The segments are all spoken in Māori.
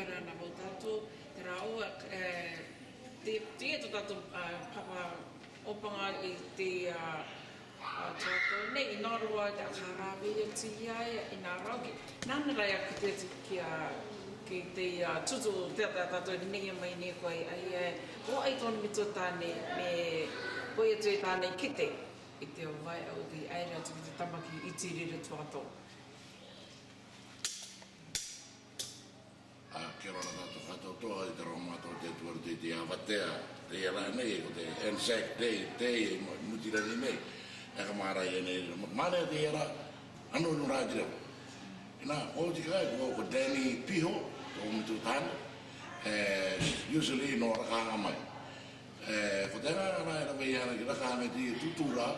ara na mo tatu te rao te tatu papa opanga I te tōtō nei I nārua te akarawe o ti ai I nā rauki. Nāna rai aki te ki te tutu te tātou I negi mai ne koe ai o ai tōna mito tāne me koe atu e tāne kite I te o vai au te aere atu ki te tamaki I te rere tuato. Kia ora tātou whātautoa I te rao mātou te tuaru te awatea te ara nei ko te Anzac Day mutirani nei. Eka mārai e nei. Mārea te ara anu inu rātira. Ina, o te kai ko Danny Piho, o mitu tāna. Usually no rakanga mai. Ko te ngā rai rawe I ana ki rakanga te tutura,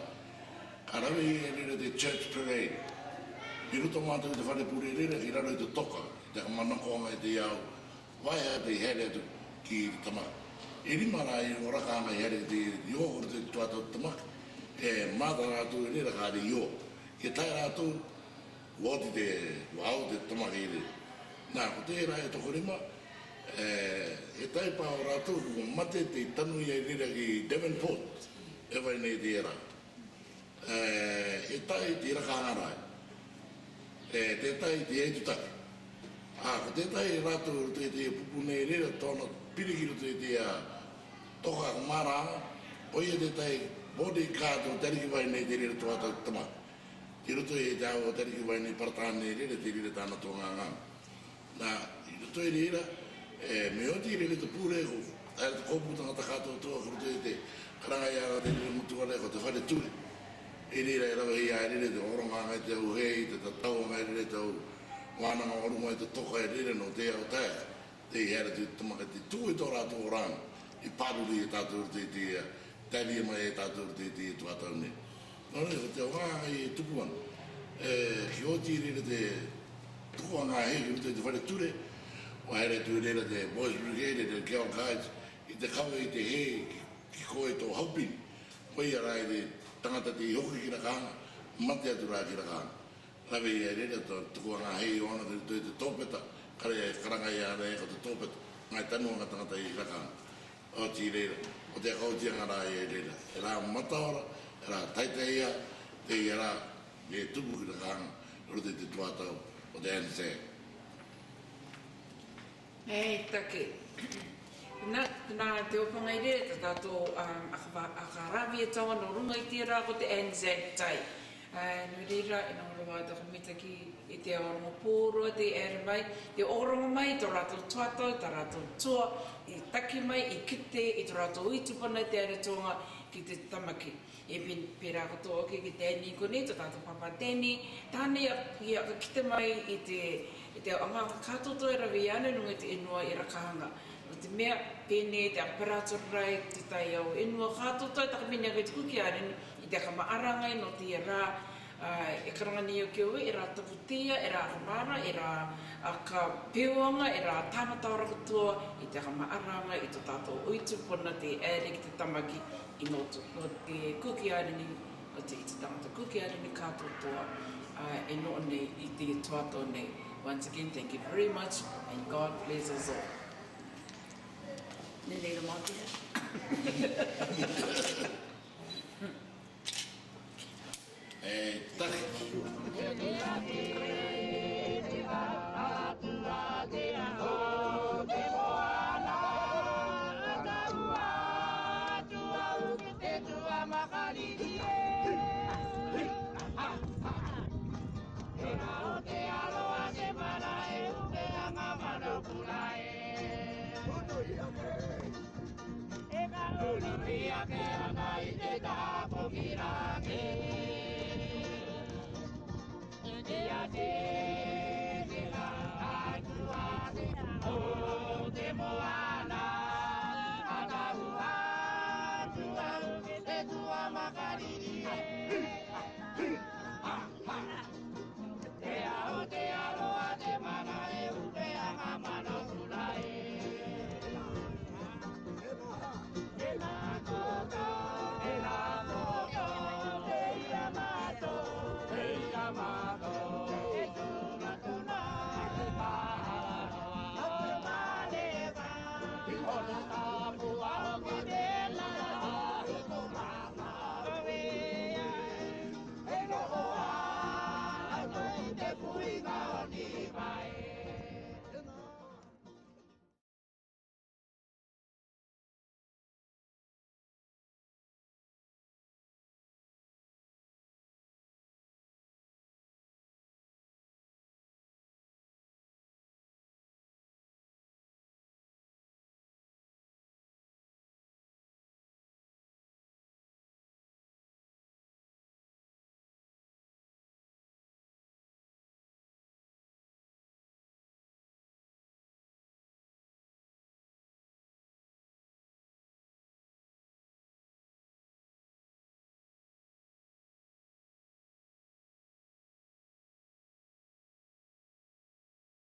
ka rawe I rere te Church Parade. I ruto mātou te wharepuri rere ki raro I te toka, te manako I te iau, vai a te here atu ki tamaka. I rima rai o rakanga I here te iho te tuatau tamaka. Māta rātou I rere kāre iho. Ke tai rātou, wāti te wāo te tamaka I rere. Nā, ko te rai toko rima, e tai pāo rātou ko mate te tanui I rere ki Devonport, e vai nei te era. E tai te rakanga rai. Te tai te eitutaki. Ko te tai rātou te pupu nei rere tōna pirikiru te toka maranga, o ia te tai body kātou tariki vai nei te rere tuatau tamaka. Ki roto e te au o tariki vai nei paratāne nei rere te rere tāna tō ngā ngā. Nā, I roto e rere, me o te rere te pūre ko, ai te kōputanga ta kātou toa, ko roto e te karangai ara te rere mutu wale ko te whare ture. E rere e rawa hei a rere te oronga ngai te au hei, te tatau ngai rere te au wānanga orunga I te toka e rere no te au tae. Te hera te tamaka te tū tō rātou orang, I pāruri e tātou te tēria mai e tātou te tuatau ne. Nō ne, te wānga I tupuan, ki oti rere te tukuanga hei ki te whare ture, o here tu rere te Boys Brigade, te Girl Guides, I te kawa I te hei ki koe tō haupin, koe a rai te tangata te hoki ki rakanga, mate atu rā ki rakanga. Rawe I rere tō tukuanga hei o ana te tōpeta, kare e karangai a rei ko te tōpeta, ngai tanuanga tangata I rakanga. O ti rere, o te kautia ngā rai e rere. E rā mataora, e rā taiteia, te I rā, e tupu ki rakanga, rote te tuatau, o te Anzac. Hei, take. Nā te opanga I rere, te tātou akarawe e taua no runga I tērā ko te Anzac Day. Nui reira, e nā rawa te komita ki I te orongo pōrua, te ere mai, te orongo mai, tō rātou tuatau, tā rātou tua, I taki mai, I kite, I tō rātou uitupana te ere tōnga ki te tamaki. E pērā katoa ki Danny kone, tō tātou papa Danny, tāne I a kite mai I te anga kātoto e rawe ane nunga te inua I rakahanga. O te mea pēne, te aparaatorai, te tai au inua kātoto, takamini a te kuki areni, I te kamaaranga no te rā, e karangani o ki oe, e rā taputia, e rā ramara, e rā ka pēuanga, e rā tāmatara katoa, I te kamaaranga, I tō tātou uitupuna te ere ki te tamaki, I no te kuki areni, o te iti tangata kuki areni kātotoa, e no nei I te tuato nei. Once again, thank you very much, and God bless us all. Nene ra mātia. Eka uri ke ana I te